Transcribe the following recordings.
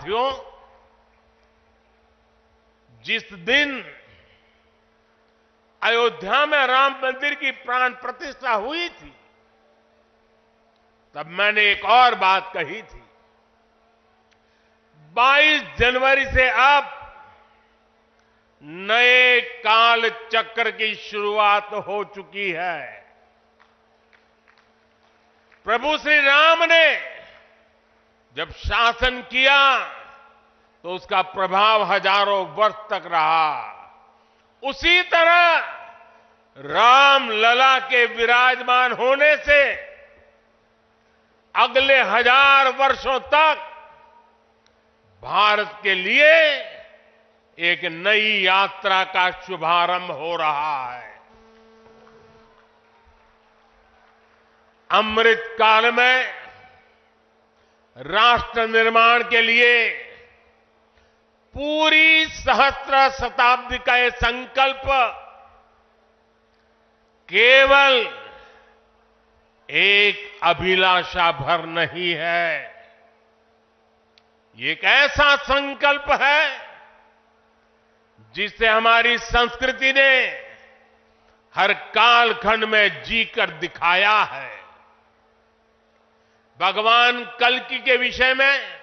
साथियों, जिस दिन अयोध्या में राम मंदिर की प्राण प्रतिष्ठा हुई थी, तब मैंने एक और बात कही थी। 22 जनवरी से अब नए काल चक्र की शुरुआत हो चुकी है। प्रभु श्री राम ने जब शासन किया तो उसका प्रभाव हजारों वर्ष तक रहा। उसी तरह राम लला के विराजमान होने से अगले 1000 वर्षों तक भारत के लिए एक नई यात्रा का शुभारंभ हो रहा है। अमृत काल में राष्ट्र निर्माण के लिए पूरी सहस्त्र शताब्दी का यह संकल्प केवल एक अभिलाषा भर नहीं है। ये एक ऐसा संकल्प है जिसे हमारी संस्कृति ने हर कालखंड में जीकर दिखाया है। भगवान कल्कि के विषय में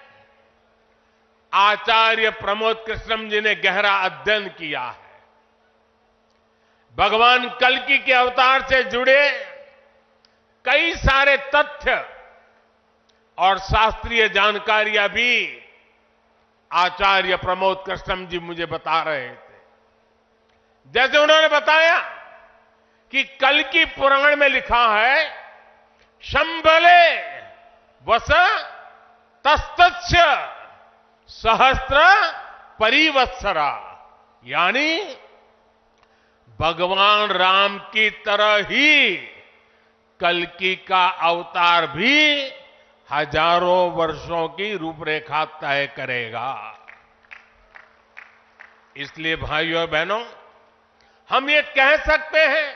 आचार्य प्रमोद कृष्णम जी ने गहरा अध्ययन किया है। भगवान कल्कि के अवतार से जुड़े कई सारे तथ्य और शास्त्रीय जानकारियां भी आचार्य प्रमोद कृष्णम जी मुझे बता रहे थे। जैसे उन्होंने बताया कि कल्कि पुराण में लिखा है, शंबले वस तस्तस्य सहस्त्र परिवत्सरा, यानी भगवान राम की तरह ही कल्कि का अवतार भी हजारों वर्षों की रूपरेखा तय करेगा। इसलिए भाइयों और बहनों, हम ये कह सकते हैं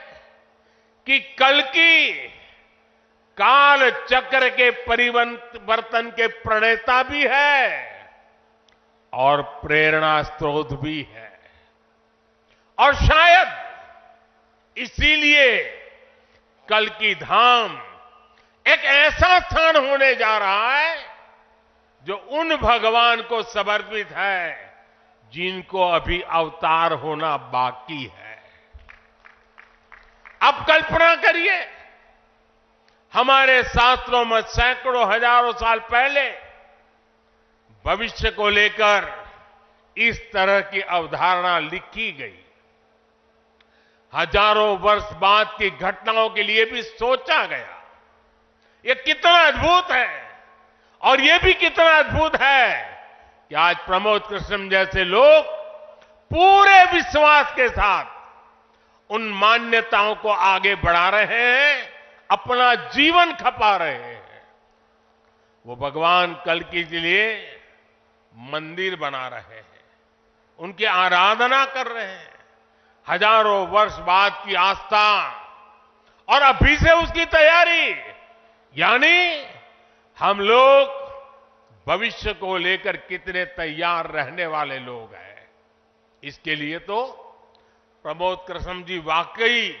कि कल्कि काल चक्र के परिवर्तन के प्रणेता भी है और प्रेरणा स्रोत भी है। और शायद इसीलिए कल्कि धाम एक ऐसा स्थान होने जा रहा है जो उन भगवान को समर्पित है जिनको अभी अवतार होना बाकी है। अब कल्पना करिए, हमारे शास्त्रों में सैकड़ों हजारों साल पहले भविष्य को लेकर इस तरह की अवधारणा लिखी गई। हजारों वर्ष बाद की घटनाओं के लिए भी सोचा गया। ये कितना अद्भुत है। और ये भी कितना अद्भुत है कि आज प्रमोद कृष्णम जैसे लोग पूरे विश्वास के साथ उन मान्यताओं को आगे बढ़ा रहे हैं, अपना जीवन खपा रहे हैं। वो भगवान कल्कि के लिए मंदिर बना रहे हैं, उनकी आराधना कर रहे हैं। हजारों वर्ष बाद की आस्था और अभी से उसकी तैयारी, यानी हम लोग भविष्य को लेकर कितने तैयार रहने वाले लोग हैं। इसके लिए तो प्रमोद कृष्णम जी वाकई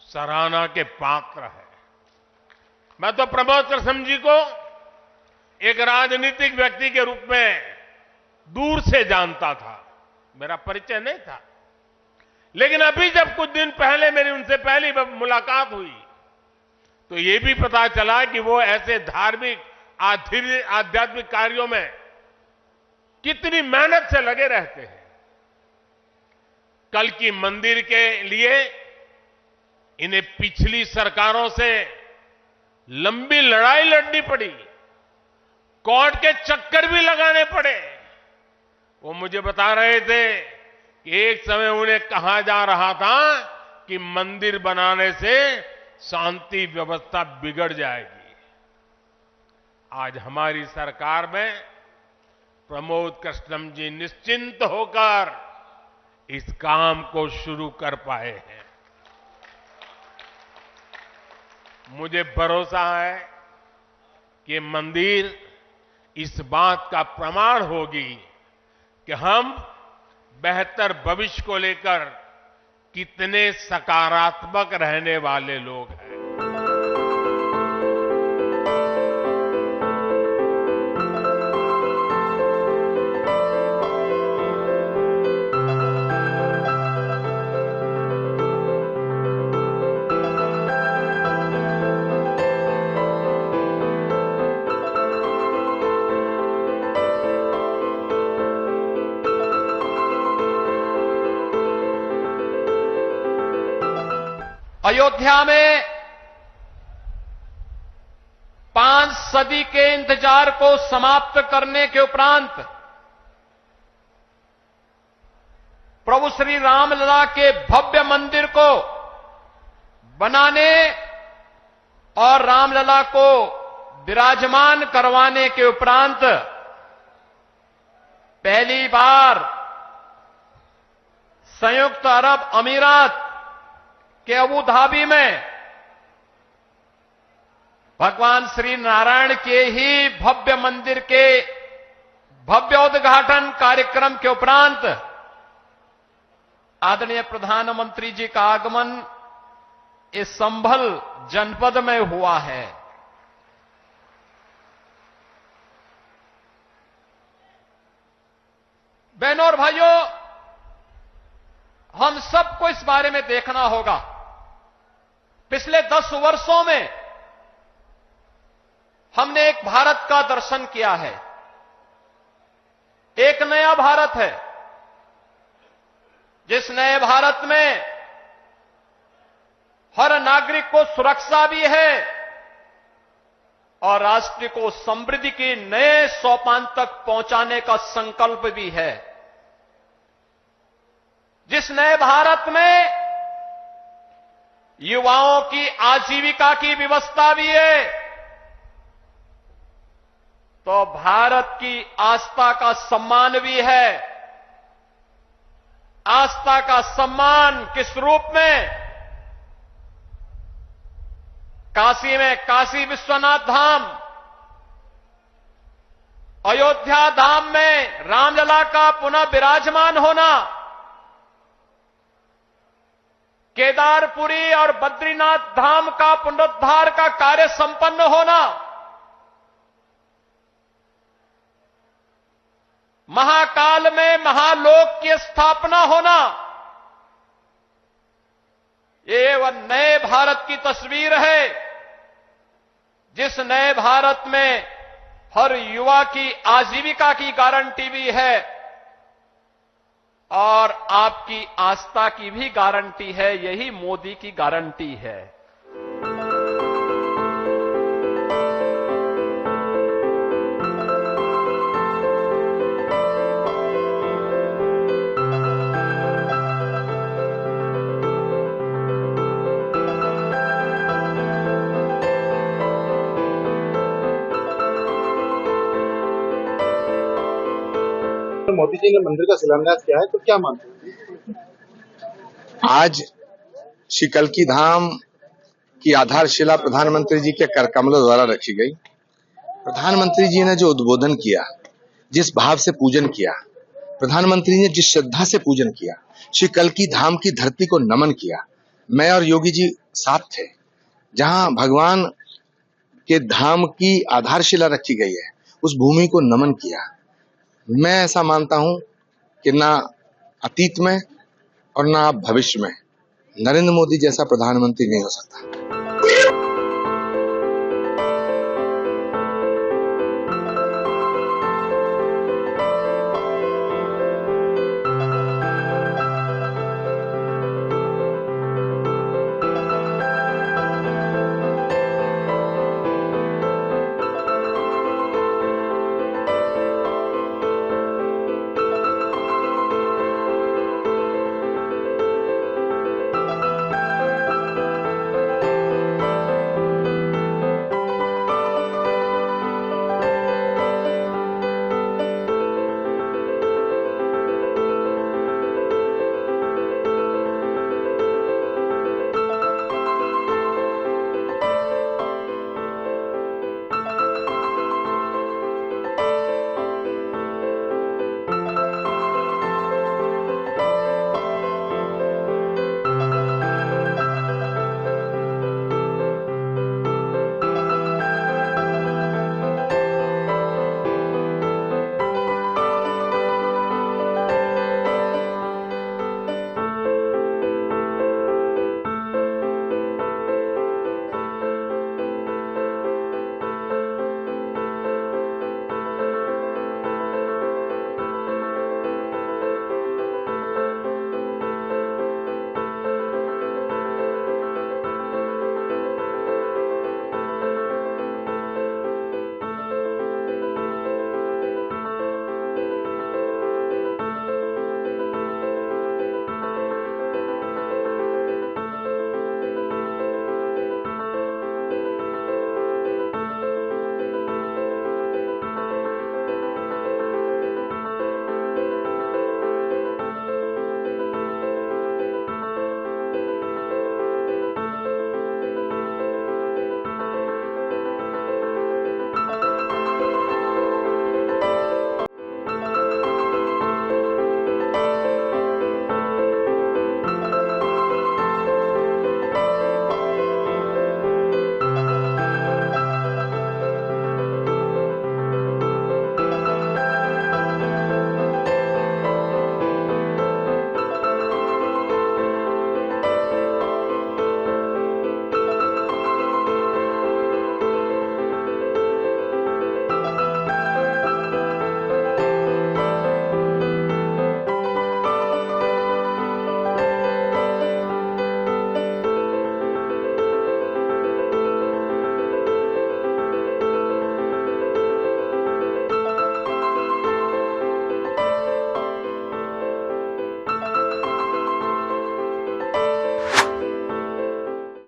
सराहना के पात्र हैं। मैं तो प्रमोद कृष्णम जी को एक राजनीतिक व्यक्ति के रूप में दूर से जानता था, मेरा परिचय नहीं था। लेकिन अभी जब कुछ दिन पहले मेरी उनसे पहली मुलाकात हुई तो ये भी पता चला कि वो ऐसे धार्मिक आध्यात्मिक कार्यों में कितनी मेहनत से लगे रहते हैं। कल्कि मंदिर के लिए इन्हें पिछली सरकारों से लंबी लड़ाई लड़नी पड़ी, कोर्ट के चक्कर भी लगाने पड़े। वो मुझे बता रहे थे कि एक समय उन्हें कहा जा रहा था कि मंदिर बनाने से शांति व्यवस्था बिगड़ जाएगी। आज हमारी सरकार में प्रमोद कृष्णम जी निश्चिंत होकर इस काम को शुरू कर पाए हैं। मुझे भरोसा है कि मंदिर इस बात का प्रमाण होगी कि हम बेहतर भविष्य को लेकर कितने सकारात्मक रहने वाले लोग हैं। अयोध्या में 5 सदी के इंतजार को समाप्त करने के उपरांत प्रभु श्री रामलला के भव्य मंदिर को बनाने और रामलला को विराजमान करवाने के उपरांत पहली बार संयुक्त अरब अमीरात के अबू धाबी में भगवान श्री नारायण के ही भव्य मंदिर के भव्य उद्घाटन कार्यक्रम के उपरांत आदरणीय प्रधानमंत्री जी का आगमन इस संभल जनपद में हुआ है। बहनों और भाइयों, हम सबको इस बारे में देखना होगा। पिछले 10 वर्षों में हमने एक भारत का दर्शन किया है। एक नया भारत है, जिस नए भारत में हर नागरिक को सुरक्षा भी है और राष्ट्र को समृद्धि के नए सोपान तक पहुंचाने का संकल्प भी है। जिस नए भारत में युवाओं की आजीविका की व्यवस्था भी है, तो भारत की आस्था का सम्मान भी है। आस्था का सम्मान किस रूप में? काशी में काशी विश्वनाथ धाम, अयोध्या धाम में रामलला का पुनः विराजमान होना, केदारपुरी और बद्रीनाथ धाम का पुनरुद्धार का कार्य संपन्न होना, महाकाल में महालोक की स्थापना होना, ये वह नए भारत की तस्वीर है, जिस नए भारत में हर युवा की आजीविका की गारंटी भी है और आपकी आस्था की भी गारंटी है। यही मोदी की गारंटी है। मोदी जी ने मंदिर का शिलान्यास किया है, तो क्या मानते हैं? आज श्री कल्की धाम की आधारशिला प्रधानमंत्री जी के कर कमलों द्वारा रखी गई। प्रधानमंत्री जी ने जो उद्बोधन किया, जिस भाव से पूजन किया, प्रधानमंत्री ने जिस श्रद्धा से पूजन किया, श्री कल्की धाम की धरती को नमन किया। मैं और योगी जी साथ थे, जहां भगवान के धाम की आधारशिला रखी गई है, उस भूमि को नमन किया। मैं ऐसा मानता हूं कि ना अतीत में और ना भविष्य में नरेंद्र मोदी जैसा प्रधानमंत्री नहीं हो सकता।